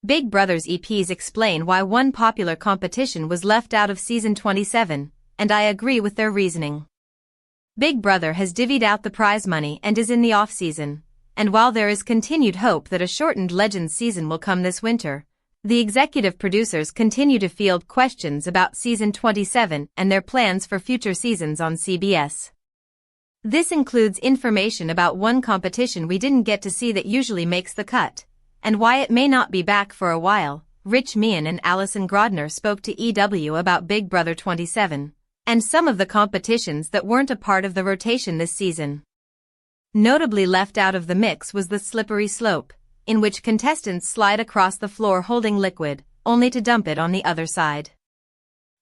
Big Brother's EPs explain why one popular competition was left out of season 27, and I agree with their reasoning. Big Brother has divvied out the prize money and is in the off-season, and while there is continued hope that a shortened Legends season will come this winter, the executive producers continue to field questions about season 27 and their plans for future seasons on CBS. This includes information about one competition we didn't get to see that usually makes the cut, and why it may not be back for a while. Rich Meehan and Allison Grodner spoke to EW about Big Brother 27, and some of the competitions that weren't a part of the rotation this season. Notably left out of the mix was the slippery slope, in which contestants slide across the floor holding liquid, only to dump it on the other side.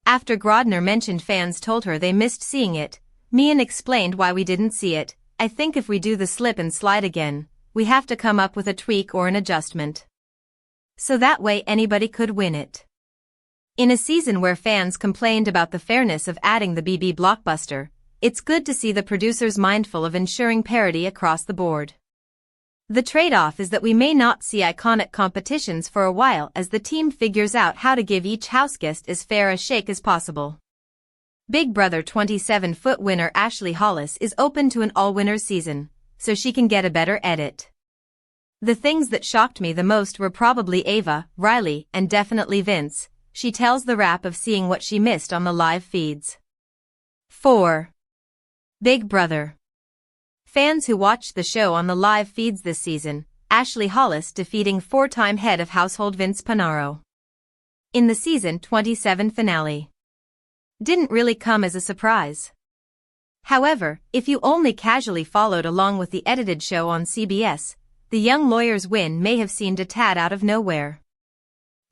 After Grodner mentioned fans told her they missed seeing it, Meehan explained why we didn't see it. I think if we do the slip and slide again, we have to come up with a tweak or an adjustment. So that way anybody could win it. In a season where fans complained about the fairness of adding the BB blockbuster, it's good to see the producers mindful of ensuring parity across the board. The trade-off is that we may not see iconic competitions for a while as the team figures out how to give each houseguest as fair a shake as possible. Big Brother 27-foot winner Ashley Hollis is open to an all-winners season, so she can get a better edit. The things that shocked me the most were probably Ava, Rylie, and definitely Vince, she tells the Wrap of seeing what she missed on the live feeds. 4. Big Brother. Fans who watched the show on the live feeds this season, Ashley Hollis defeating four-time head of household Vince Panaro in the season 27 finale. Didn't really come as a surprise. However, if you only casually followed along with the edited show on CBS, the young lawyer's win may have seemed a tad out of nowhere.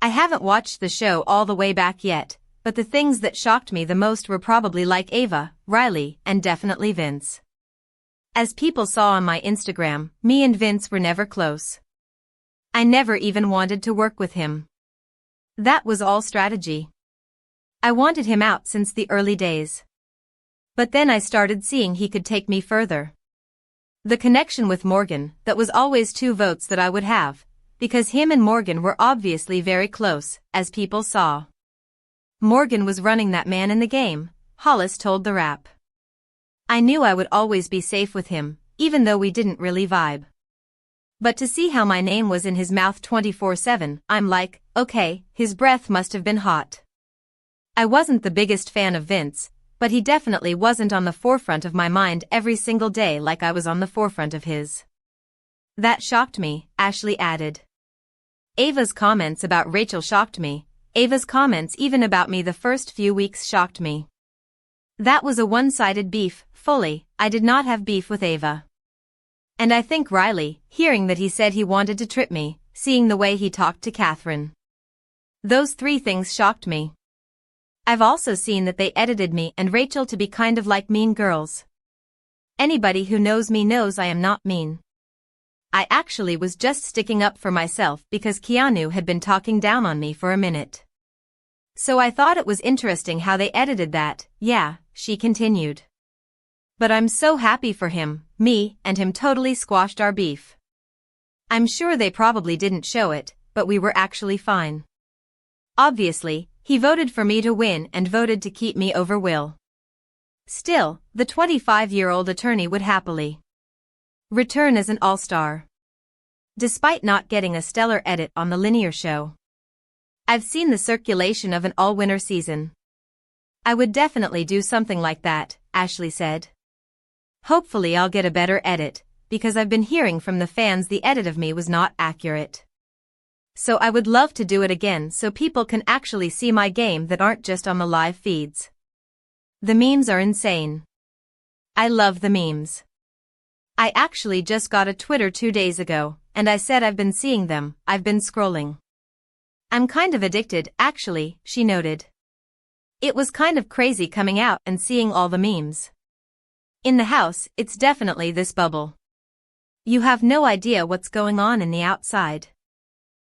I haven't watched the show all the way back yet, but the things that shocked me the most were probably like Ava, Rylie, and definitely Vince. As people saw on my Instagram, me and Vince were never close. I never even wanted to work with him. That was all strategy. I wanted him out since the early days. But then I started seeing he could take me further. The connection with Morgan, that was always 2 votes that I would have, because him and Morgan were obviously very close, as people saw. Morgan was running that man in the game, Hollis told the Wrap. I knew I would always be safe with him, even though we didn't really vibe. But to see how my name was in his mouth 24/7, I'm like, okay, his breath must have been hot. I wasn't the biggest fan of Vince, but he definitely wasn't on the forefront of my mind every single day like I was on the forefront of his. That shocked me, Ashley added. Ava's comments about Rachel shocked me. Ava's comments even about me the first few weeks shocked me. That was a one-sided beef, fully. I did not have beef with Ava. And I think Rylie, hearing that he said he wanted to trip me, seeing the way he talked to Catherine. Those 3 things shocked me. I've also seen that they edited me and Rachel to be kind of like mean girls. Anybody who knows me knows I am not mean. I actually was just sticking up for myself because Keanu had been talking down on me for a minute. So I thought it was interesting how they edited that. Yeah, she continued. But I'm so happy for him. Me and him totally squashed our beef. I'm sure they probably didn't show it, but we were actually fine. Obviously, he voted for me to win and voted to keep me over Will. Still, the 25-year-old attorney would happily return as an all-star. Despite not getting a stellar edit on the linear show, I've seen the circulation of an all-winner season. I would definitely do something like that, Ashley said. Hopefully I'll get a better edit, because I've been hearing from the fans the edit of me was not accurate. So I would love to do it again so people can actually see my game that aren't just on the live feeds. The memes are insane. I love the memes. I actually just got a Twitter 2 days ago, and I said I've been seeing them. I've been scrolling. I'm kind of addicted, actually, she noted. It was kind of crazy coming out and seeing all the memes. In the house, it's definitely this bubble. You have no idea what's going on in the outside.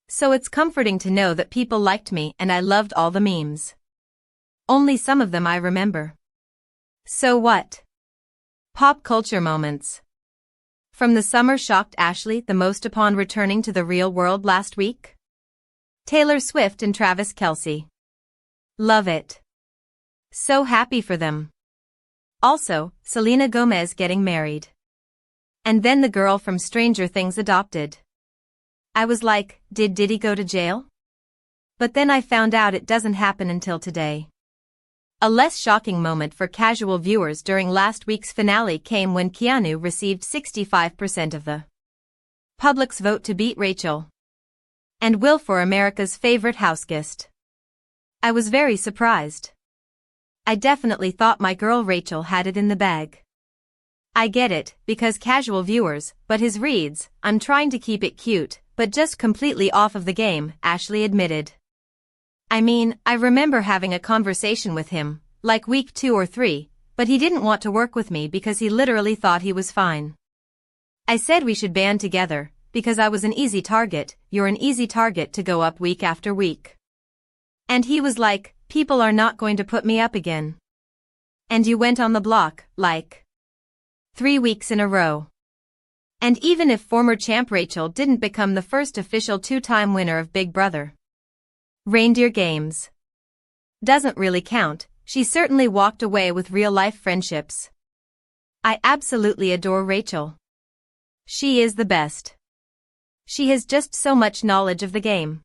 So it's comforting to know that people liked me and I loved all the memes. Only some of them I remember. So what? Pop culture moments. From the summer shocked Ashley the most upon returning to the real world last week? Taylor Swift and Travis Kelce. Love it. So happy for them. Also, Selena Gomez getting married. And then the girl from Stranger Things adopted. I was like, did Diddy go to jail? But then I found out it doesn't happen until today. A less shocking moment for casual viewers during last week's finale came when Keanu received 65% of the public's vote to beat Rachel and Will for America's favorite houseguest. I was very surprised. I definitely thought my girl Rachel had it in the bag. I get it, because casual viewers, but his reads, I'm trying to keep it cute, but just completely off of the game, Ashley admitted. I mean, I remember having a conversation with him, like week 2 or 3, but he didn't want to work with me because he literally thought he was fine. I said we should band together, because I was an easy target, you're an easy target to go up week after week. And he was like, people are not going to put me up again. And you went on the block, like 3 weeks in a row. And even if former champ Rachel didn't become the first official 2-time winner of Big Brother Reindeer Games doesn't really count, she certainly walked away with real-life friendships. I absolutely adore Rachel. She is the best. She has just so much knowledge of the game.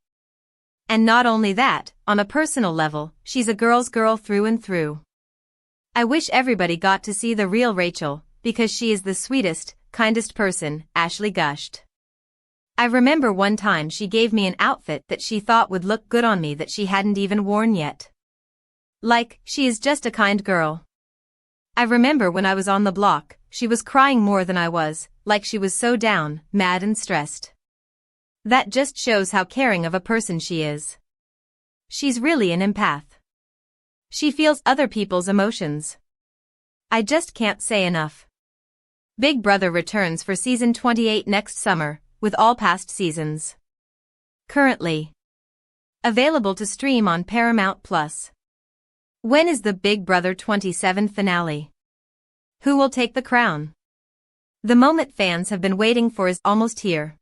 And not only that, on a personal level, she's a girl's girl through and through. I wish everybody got to see the real Rachel, because she is the sweetest, kindest person, Ashley gushed. I remember one time she gave me an outfit that she thought would look good on me that she hadn't even worn yet. Like, she is just a kind girl. I remember when I was on the block, she was crying more than I was, like she was so down, mad and stressed. That just shows how caring of a person she is. She's really an empath. She feels other people's emotions. I just can't say enough. Big Brother returns for season 28 next summer, with all past seasons currently available to stream on Paramount+. When is the Big Brother 27 finale? Who will take the crown? The moment fans have been waiting for is almost here.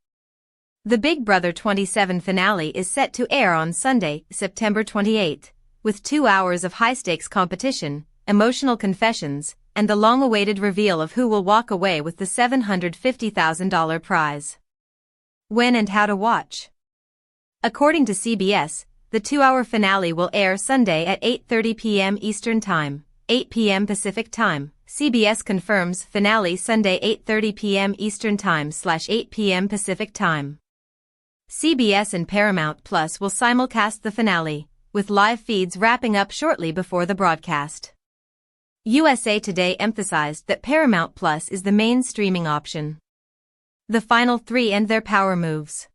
The Big Brother 27 finale is set to air on Sunday, September 28, with 2 hours of high-stakes competition, emotional confessions, and the long-awaited reveal of who will walk away with the $750,000 prize. When and how to watch? According to CBS, the 2-hour finale will air Sunday at 8:30 p.m. Eastern Time, 8 p.m. Pacific Time. CBS confirms finale Sunday 8:30 p.m. Eastern Time / 8 p.m. Pacific Time. CBS and Paramount Plus will simulcast the finale, with live feeds wrapping up shortly before the broadcast. USA Today emphasized that Paramount Plus is the main streaming option. The final 3 and their power moves.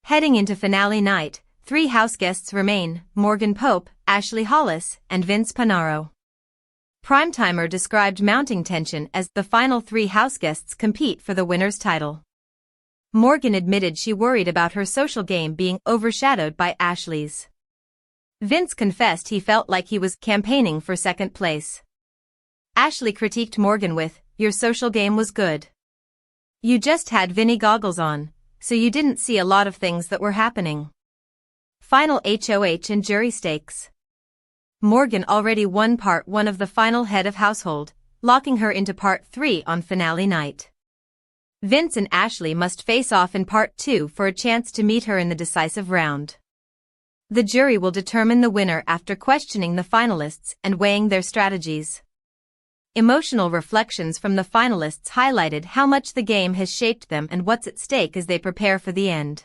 Heading into finale night, 3 house guests remain: Morgan Pope, Ashley Hollis, and Vince Panaro. Primetimer described mounting tension as the final 3 house guests compete for the winner's title. Morgan admitted she worried about her social game being overshadowed by Ashley's. Vince confessed he felt like he was campaigning for second place. Ashley critiqued Morgan with, "Your social game was good. You just had Vinny goggles on, so you didn't see a lot of things that were happening." Final HOH and jury stakes. Morgan already won part 1 of the final head of household, locking her into part 3 on finale night. Vince and Ashley must face off in part 2 for a chance to meet her in the decisive round. The jury will determine the winner after questioning the finalists and weighing their strategies. Emotional reflections from the finalists highlighted how much the game has shaped them and what's at stake as they prepare for the end.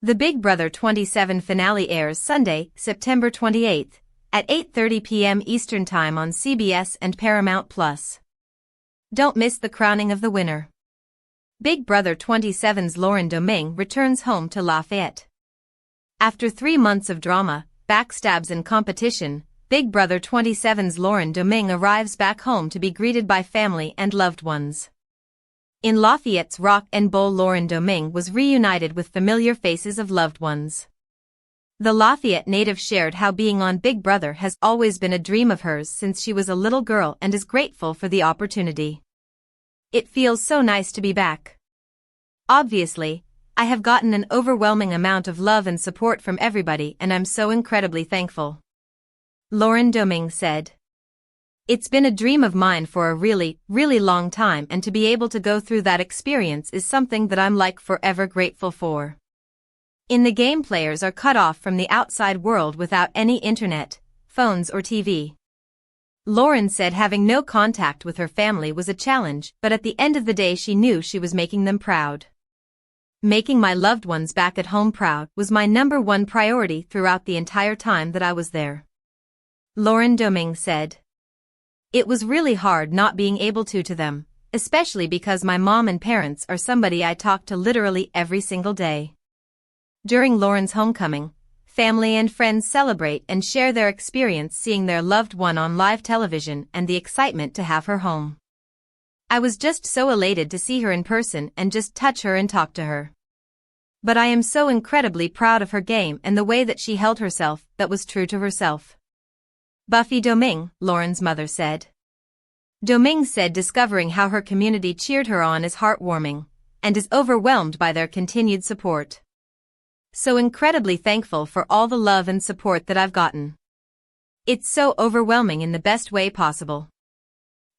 The Big Brother 27 finale airs Sunday, September 28, at 8:30 p.m. Eastern Time on CBS and Paramount+. Don't miss the crowning of the winner. Big Brother 27's Lauren Domingue returns home to Lafayette. After 3 months of drama, backstabs and competition, Big Brother 27's Lauren Domingue arrives back home to be greeted by family and loved ones. In Lafayette's Rock and Bowl, Lauren Domingue was reunited with familiar faces of loved ones. The Lafayette native shared how being on Big Brother has always been a dream of hers since she was a little girl and is grateful for the opportunity. "It feels so nice to be back. Obviously, I have gotten an overwhelming amount of love and support from everybody and I'm so incredibly thankful. Lauren Domingue said. It's been a dream of mine for a really, really long time and to be able to go through that experience is something that I'm like forever grateful for. In the game, players are cut off from the outside world without any internet, phones or TV. Lauren said having no contact with her family was a challenge, but at the end of the day she knew she was making them proud. Making my loved ones back at home proud was my #1 priority throughout the entire time that I was there. Lauren Domingue said. It was really hard not being able to them, especially because my mom and parents are somebody I talk to literally every single day. During Lauren's homecoming, family and friends celebrate and share their experience seeing their loved one on live television and the excitement to have her home. I was just so elated to see her in person and just touch her and talk to her. But I am so incredibly proud of her game and the way that she held herself, that was true to herself. Buffy Domingue, Lauren's mother said. Domingue said discovering how her community cheered her on is heartwarming, and is overwhelmed by their continued support. So incredibly thankful for all the love and support that I've gotten. It's so overwhelming in the best way possible.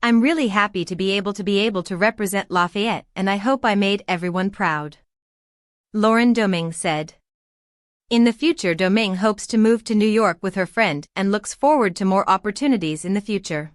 I'm really happy to be able to represent Lafayette and I hope I made everyone proud. Lauren Domingue said. In the future, Domingue hopes to move to New York with her friend and looks forward to more opportunities in the future.